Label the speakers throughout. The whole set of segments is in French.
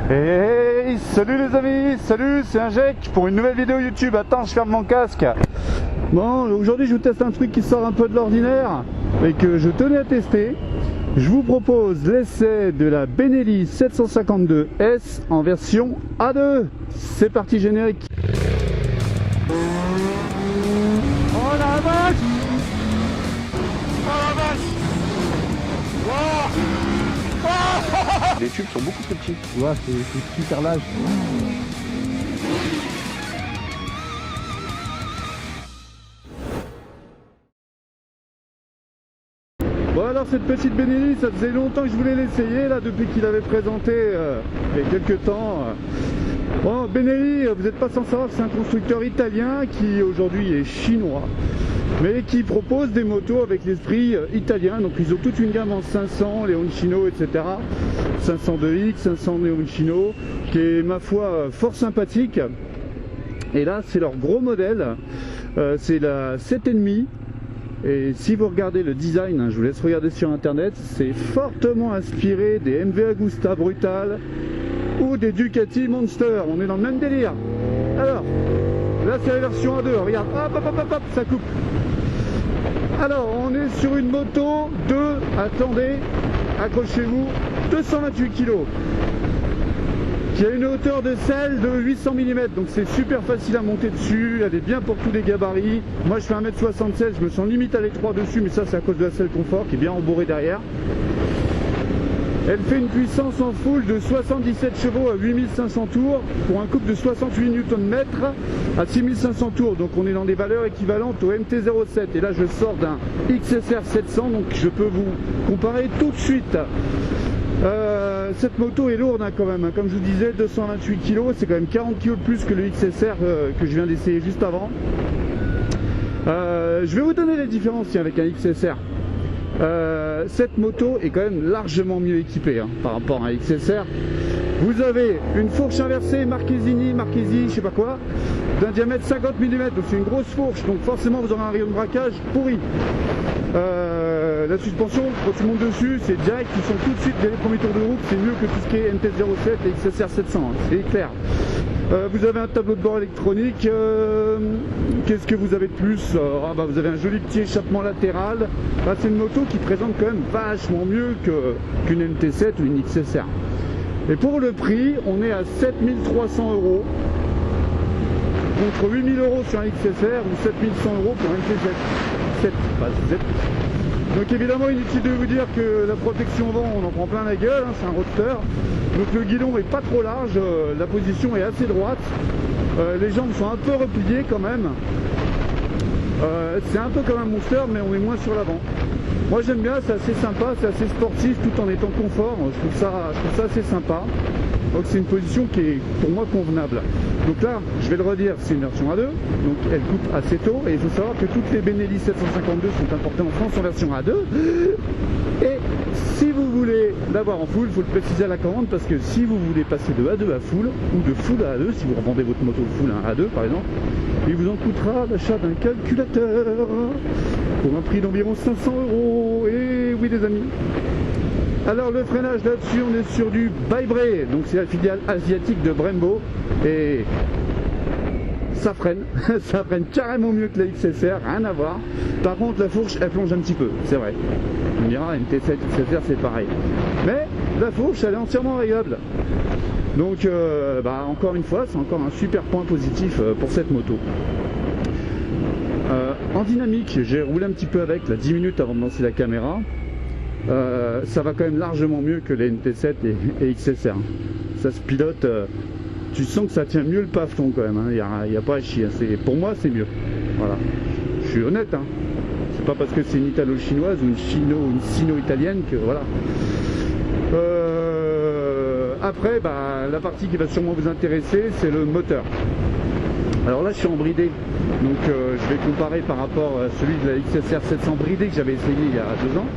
Speaker 1: Hey, salut les amis, salut, c'est Inject pour une nouvelle vidéo YouTube. Attends, je ferme mon casque. Bon, aujourd'hui je vous teste un truc qui sort un peu de l'ordinaire et que je tenais à tester. Je vous propose l'essai de la Benelli 752S en version A2. C'est parti, générique. Oh la vache! Oh la vache! Oh!
Speaker 2: Les tubes sont beaucoup plus petits.
Speaker 1: Tu vois, c'est super large. Bon, alors cette petite Benelli, ça faisait longtemps que je voulais l'essayer là, depuis qu'il avait présenté il y a quelques temps. Bon, Benelli, vous n'êtes pas sans savoir que c'est un constructeur italien qui aujourd'hui est chinois, mais qui propose des motos avec l'esprit italien. Donc ils ont toute une gamme en 500, Leoncino, etc. 502X, 500 Leoncino, qui est ma foi fort sympathique. Et là c'est leur gros modèle, c'est la 7,5. Et si vous regardez le design, hein, je vous laisse regarder sur internet, c'est fortement inspiré des MV Agusta Brutal ou des Ducati Monster. On est dans le même délire. Alors, là c'est la version A2, regarde, hop, ça coupe. Alors, on est sur une moto de, attendez, accrochez-vous, 228 kg, qui a une hauteur de selle de 800 mm, donc c'est super facile à monter dessus, elle est bien pour tous les gabarits. Moi je fais 1m76, je me sens limite à l'étroit dessus, mais ça c'est à cause de la selle confort qui est bien embourrée derrière. Elle fait une puissance en full de 77 chevaux à 8500 tours pour un couple de 68 Nm à 6500 tours. Donc on est dans des valeurs équivalentes au MT-07. Et là je sors d'un XSR 700, donc je peux vous comparer tout de suite. Cette moto est lourde hein, quand même, hein. Comme je vous disais, 228 kg, c'est quand même 40 kg de plus que le XSR que je viens d'essayer juste avant. Je vais vous donner les différences avec un XSR. Cette moto est quand même largement mieux équipée hein, par rapport à un XSR. Vous avez une fourche inversée Marchesi, je sais pas quoi, d'un diamètre 50 mm, donc c'est une grosse fourche, donc forcément vous aurez un rayon de braquage pourri. La suspension, quand tu montes dessus, c'est direct, tu sens tout de suite dès les premiers tours de route, c'est mieux que tout ce qui est MT-07 et XSR 700, hein, c'est clair. Vous avez un tableau de bord électronique. Qu'est-ce que vous avez de plus? Vous avez un joli petit échappement latéral. C'est une moto qui présente quand même vachement mieux qu'une MT-7 ou une XSR. Et pour le prix, on est à 7300 € contre 8000 € sur un XSR ou 7100 € pour un MT-7. Donc évidemment inutile de vous dire que la protection vent on en prend plein la gueule, hein, c'est un roadster. Donc le guidon est pas trop large, la position est assez droite, les jambes sont un peu repliées quand même. C'est un peu comme un Monster mais on est moins sur l'avant. Moi j'aime bien, c'est assez sympa, c'est assez sportif tout en étant confort, je trouve ça assez sympa. Donc c'est une position qui est pour moi convenable. Donc là, je vais le redire, c'est une version A2, donc elle coupe assez tôt. Et il faut savoir que toutes les Benelli 752 sont importées en France en version A2. Et si vous voulez l'avoir en full, il faut le préciser à la commande, parce que si vous voulez passer de A2 à full, ou de full à A2, si vous revendez votre moto full à A2 par exemple, il vous en coûtera l'achat d'un calculateur pour un prix d'environ 500 €. Et oui les amis. Alors le freinage là-dessus, on est sur du Bybree, donc c'est la filiale asiatique de Brembo, et ça freine, ça freine carrément mieux que la XSR, rien à voir. Par contre la fourche elle plonge un petit peu, c'est vrai. On me dira MT7, XSR c'est pareil. Mais la fourche elle est entièrement réglable. Donc encore une fois, c'est encore un super point positif pour cette moto. En dynamique, j'ai roulé un petit peu avec, là 10 minutes avant de lancer la caméra. Ça va quand même largement mieux que les MT7 et XSR. Ça se pilote, tu sens que ça tient mieux le paveton quand même, il n'y a pas à chier, pour moi c'est mieux. Voilà. Je suis honnête, hein. C'est pas parce que c'est une italo-chinoise ou une sino-italienne que voilà. Après, la partie qui va sûrement vous intéresser, c'est le moteur. Alors là je suis en bridé, donc je vais comparer par rapport à celui de la XSR 700 bridé que j'avais essayé il y a 2 ans.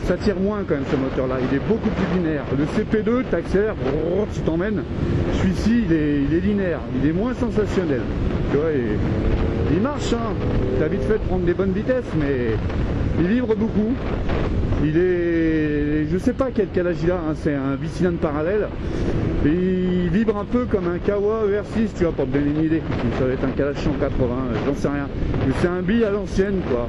Speaker 1: Ça tire moins quand même ce moteur là, il est beaucoup plus linéaire. Le CP2 t'accélères, tu t'emmènes. Celui-ci il est linéaire, il est moins sensationnel. Tu vois, il marche hein. T'as vite fait de prendre des bonnes vitesses, mais Il vibre beaucoup. Il est... Je sais pas quel calage il a, hein. C'est un bicylindre parallèle. Et il vibre un peu comme un Kawa ER6, tu vois, pour te donner une idée. Ça va être un calage 180, j'en sais rien. Mais c'est un bi à l'ancienne, quoi.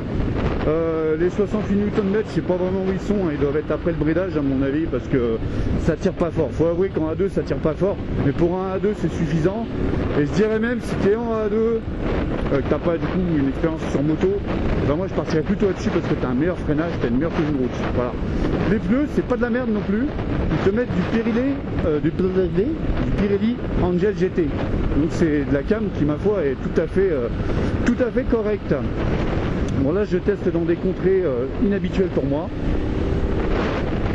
Speaker 1: Les 68 Nm, je sais pas vraiment où ils sont, hein. Ils doivent être après le bridage à mon avis, parce que ça tire pas fort. Faut avouer qu'en A2 ça tire pas fort, mais pour un A2 c'est suffisant. Et je dirais même si tu es en A2, que t'as pas du coup une expérience sur moto, ben moi je partirais plutôt là-dessus parce que t'as un meilleur freinage, t'as une meilleure tenue de route. Voilà. Les pneus, c'est pas de la merde non plus. Ils te mettent du Pirelli Angel GT. Donc c'est de la cam qui ma foi est tout à fait correcte. Bon là je teste dans des contrées inhabituelles pour moi.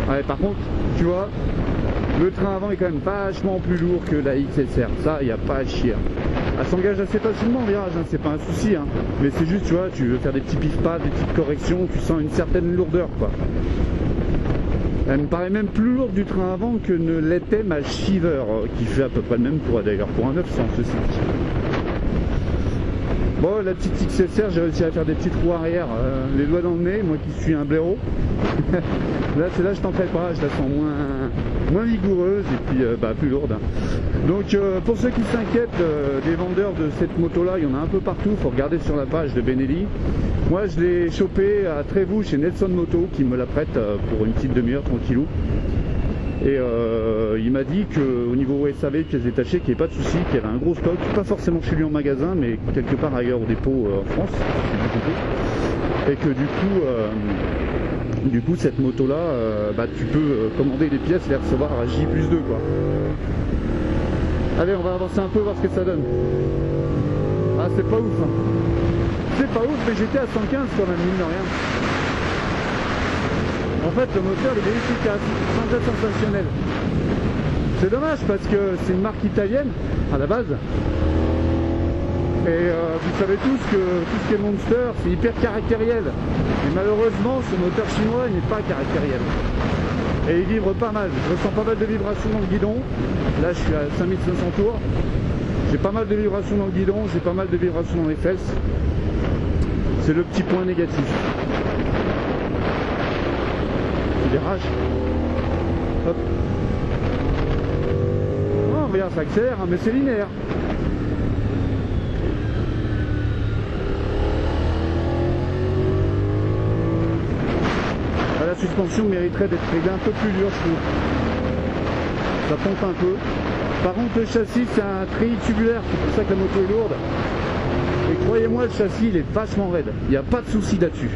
Speaker 1: Ouais, par contre, tu vois, le train avant est quand même vachement plus lourd que la XSR. Ça, il n'y a pas à chier. Elle s'engage assez facilement en virage, hein. C'est pas un souci. Hein. Mais c'est juste, tu vois, tu veux faire des petits pif-pas, des petites corrections, tu sens une certaine lourdeur, quoi. Elle me paraît même plus lourde du train avant que ne l'était ma Shiver, qui fait à peu près le même poids d'ailleurs, pour un 900 ceci. Bon, la petite XSR, j'ai réussi à faire des petites roues arrière, les doigts dans le nez, moi qui suis un blaireau. Là, celle-là, je t'en fais pas, je la sens moins vigoureuse et puis plus lourde. Donc, pour ceux qui s'inquiètent des vendeurs de cette moto-là, il y en a un peu partout, il faut regarder sur la page de Benelli. Moi, je l'ai chopé à Trévoux chez Nelson Moto, qui me la prête pour une petite demi-heure tranquillou. Et il m'a dit qu'au niveau SAV, pièces détachées, qu'il n'y avait pas de souci, qu'il y avait un gros stock, pas forcément chez lui en magasin, mais quelque part ailleurs au dépôt en France, et que du coup cette moto là, tu peux commander des pièces et les recevoir à J+2 quoi. Allez, on va avancer un peu, voir ce que ça donne. Ah, c'est pas ouf, hein. C'est pas ouf, mais j'étais à 115 quand même, mine de rien. En fait, le moteur il est efficace, sans être sensationnel. C'est dommage parce que c'est une marque italienne à la base. Et vous savez tous que tout ce qui est Monster, c'est hyper caractériel. Et malheureusement, ce moteur chinois n'est pas caractériel. Et il vibre pas mal. Je ressens pas mal de vibrations dans le guidon. Là, je suis à 5500 tours. J'ai pas mal de vibrations dans le guidon, j'ai pas mal de vibrations dans les fesses. C'est le petit point négatif. Virage. Hop. Oh, regarde, ça accélère, hein, mais c'est linéaire. La suspension mériterait d'être réglée un peu plus dur, je trouve. Ça pompe un peu. Par contre, le châssis, c'est un treillis tubulaire, c'est pour ça que la moto est lourde. Et croyez-moi, le châssis, il est vachement raide. Il n'y a pas de souci là-dessus.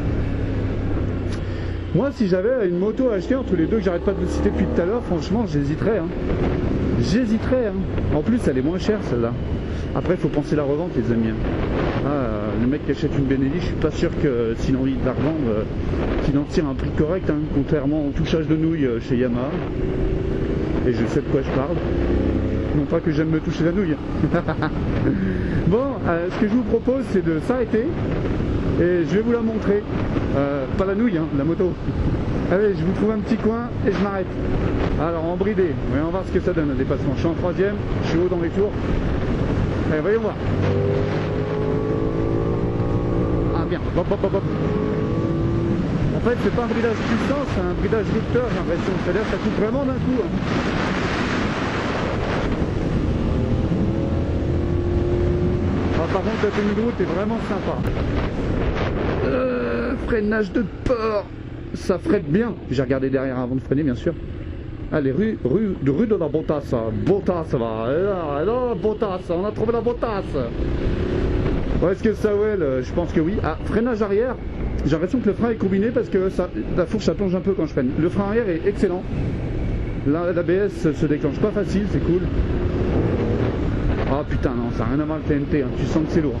Speaker 1: Moi, si j'avais une moto à acheter entre les deux que j'arrête pas de vous citer depuis tout à l'heure, franchement, j'hésiterais. Hein. J'hésiterais. Hein. En plus, elle est moins chère, celle-là. Après, il faut penser la revente, les amis. Ah, le mec qui achète une Benelli, je suis pas sûr que s'il a envie de la revendre, qu'il en tire un prix correct, hein, contrairement au touchage de nouilles chez Yamaha. Et je sais de quoi je parle. Non pas que j'aime me toucher la nouille. Bon, ce que je vous propose, c'est de s'arrêter. Et je vais vous la montrer. Pas la nouille, hein, la moto. Allez, je vous trouve un petit coin et je m'arrête. Alors, en bridé, voyons voir ce que ça donne, un dépassement. Je suis en troisième, je suis haut dans les tours. Allez, voyons voir. Ah, bien. Hop, hop, hop, hop. En fait, c'est pas un bridage puissant, c'est un bridage rupteur, j'ai l'impression. C'est-à-dire que ça coupe vraiment d'un coup. Hein. Ah, par contre, la tenue de route est vraiment sympa. Freinage de porc. Ça freine bien. J'ai regardé derrière avant de freiner, bien sûr. Allez, rue de la Botasse. Botasse, va. Là, Botasse. On a trouvé la Botasse. Bon, est-ce que ça ouais, je pense que oui. Ah, freinage arrière. J'ai l'impression que le frein est combiné parce que la fourche, ça plonge un peu quand je freine. Le frein arrière est excellent. L'ABS se déclenche pas facile, c'est cool. Ah putain, non, ça n'a rien à voir avec le TNT. Hein. Tu sens que c'est lourd.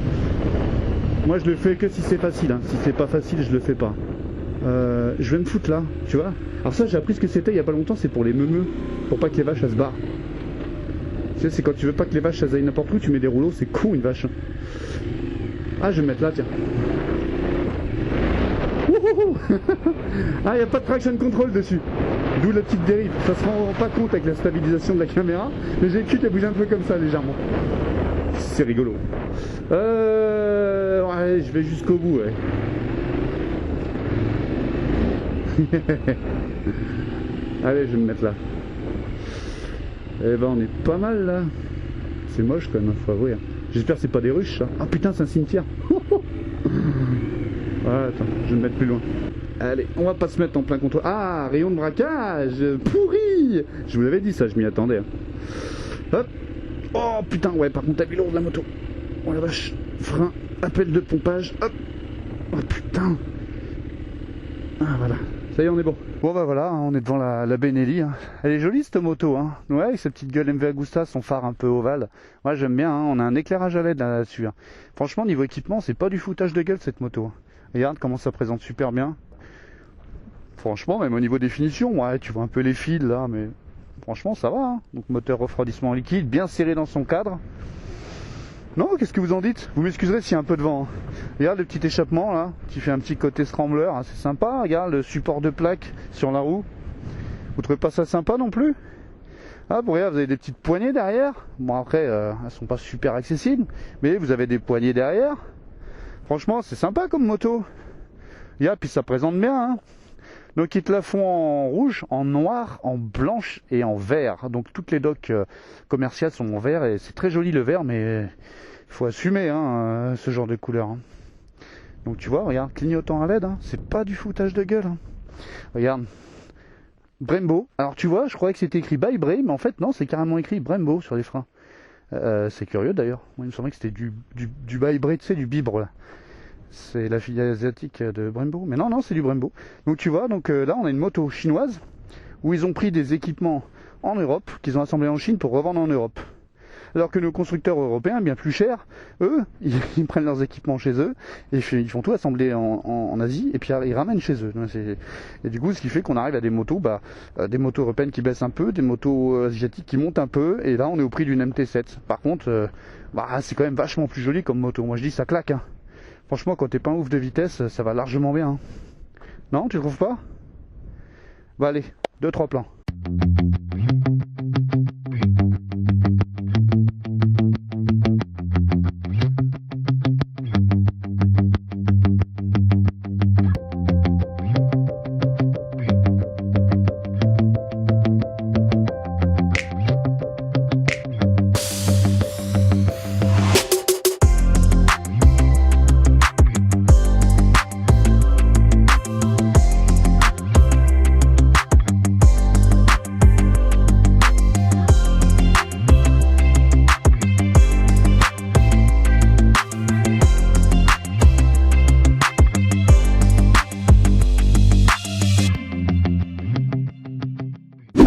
Speaker 1: Moi, je le fais que si c'est facile. Hein. Si c'est pas facile, je le fais pas. Je vais me foutre là, tu vois. Alors ça, j'ai appris ce que c'était il y a pas longtemps, c'est pour les meumeux, pour pas que les vaches elles se barrent. Tu sais, c'est quand tu veux pas que les vaches elles aillent n'importe où, tu mets des rouleaux, c'est con une vache. Ah, je vais me mettre là, tiens. Ah, il n'y a pas de traction control dessus. D'où la petite dérive. Ça se rend pas compte avec la stabilisation de la caméra, mais j'ai le cul qui bouge un peu comme ça légèrement. C'est rigolo. Ouais, je vais jusqu'au bout, ouais. Allez, je vais me mettre là. Eh ben, on est pas mal là. C'est moche quand même, faut avouer. J'espère que c'est pas des ruches ça. Ah putain, c'est un cimetière. Ouais, attends, je vais me mettre plus loin. Allez, on va pas se mettre en plein contrôle. Ah, rayon de braquage pourri. Je vous l'avais dit ça, je m'y attendais. Hop. Oh putain, ouais, par contre, t'as vu lourde la moto. Oh la vache. Frein, appel de pompage. Hop. Oh putain. Ah voilà. Ça y est, on est bon. Bon bah voilà, on est devant la Benelli. Elle est jolie cette moto, hein. Ouais, avec sa petite gueule MV Agusta, son phare un peu ovale. Moi j'aime bien, hein. On a un éclairage à LED là-dessus. Franchement, niveau équipement, c'est pas du foutage de gueule cette moto. Regarde comment ça présente super bien. Franchement, même au niveau définition, ouais, tu vois un peu les fils là, mais franchement ça va. Hein. Donc moteur refroidissement liquide, bien serré dans son cadre. Non, qu'est-ce que vous en dites? Vous m'excuserez s'il y a un peu de vent. Hein. Regarde le petit échappement là, qui fait un petit côté scrambler, hein, c'est sympa. Regarde le support de plaque sur la roue. Vous trouvez pas ça sympa non plus? Ah bon, regarde, vous avez des petites poignées derrière. Bon après, elles sont pas super accessibles, mais vous avez des poignées derrière. Franchement, c'est sympa comme moto. Regarde, puis ça présente bien. Hein. Donc ils te la font en rouge, en noir, en blanche et en vert. Donc toutes les docks commerciales sont en vert et c'est très joli le vert, mais il faut assumer hein, ce genre de couleur. Hein. Donc tu vois, regarde, clignotant à LED, hein, c'est pas du foutage de gueule. Hein. Regarde, Brembo. Alors tu vois, je croyais que c'était écrit by Brem, mais en fait non, c'est carrément écrit Brembo sur les freins. C'est curieux d'ailleurs. Moi, il me semblait que c'était du by Brem, tu sais, du bibre là. C'est la filiale asiatique de Brembo. Mais non, non, c'est du Brembo. Donc tu vois, donc là on a une moto chinoise où ils ont pris des équipements en Europe, qu'ils ont assemblés en Chine pour revendre en Europe. Alors que nos constructeurs européens, bien plus chers, eux, ils prennent leurs équipements chez eux, et ils font tout assembler en Asie, et puis ils ramènent chez eux. Et du coup, ce qui fait qu'on arrive à des motos, des motos européennes qui baissent un peu, des motos asiatiques qui montent un peu, et là on est au prix d'une MT7. Par contre, c'est quand même vachement plus joli comme moto. Moi je dis ça claque. Hein. Franchement, quand t'es pas un ouf de vitesse, ça va largement bien. Hein. Non, tu trouves pas? Bah allez, 2-3 plans.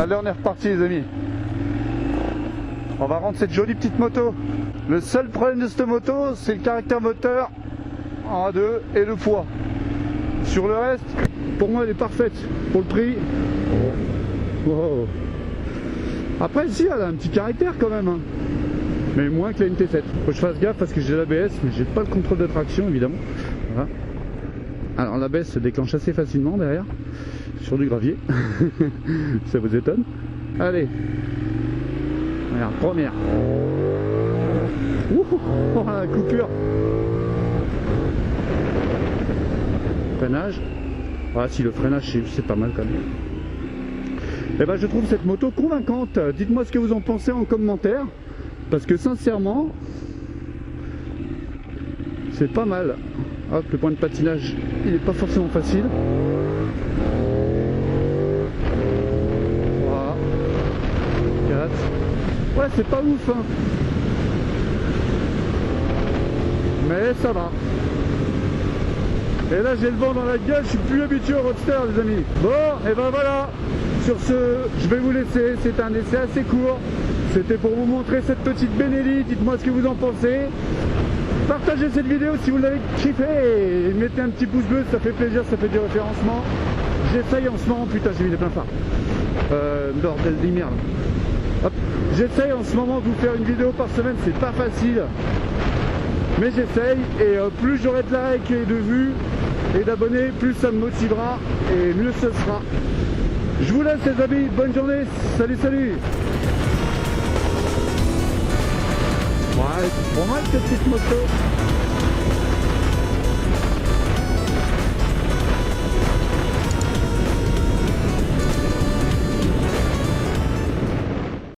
Speaker 1: Allez, on est reparti les amis. On va rendre cette jolie petite moto. Le seul problème de cette moto, c'est le caractère moteur en A2 et le poids. Sur le reste, pour moi elle est parfaite. Pour le prix. Wow. Après si, elle a un petit caractère quand même. Hein. Mais moins que la MT7. Faut que je fasse gaffe parce que j'ai l'ABS, mais j'ai pas le contrôle de traction évidemment. Voilà. Alors l'ABS se déclenche assez facilement derrière. Sur du gravier. Ça vous étonne? Allez. Regarde, première. Ouh, oh, la coupure. Freinage. Ah si, le freinage c'est pas mal quand même. Et ben je trouve cette moto convaincante. Dites-moi ce que vous en pensez en commentaire. Parce que sincèrement, c'est pas mal. Hop, le point de patinage, il est pas forcément facile. Ouais, c'est pas ouf, hein. Mais ça va. Et là, j'ai le vent dans la gueule, je suis plus habitué au roadster, les amis. Bon, et ben voilà. Sur ce, je vais vous laisser. C'est un essai assez court. C'était pour vous montrer cette petite Benelli. Dites-moi ce que vous en pensez. Partagez cette vidéo si vous l'avez kiffé. Et mettez un petit pouce bleu, ça fait plaisir, ça fait du référencement. J'essaye en ce moment. Putain, j'ai mis les pleins phares. Bordel des merdes. J'essaye en ce moment de vous faire une vidéo par semaine, c'est pas facile, mais j'essaye, et plus j'aurai de likes et de vues et d'abonnés, plus ça me motivera et mieux ce sera. Je vous laisse les amis, bonne journée, salut salut. Ouais, c'est pas mal cette petite moto.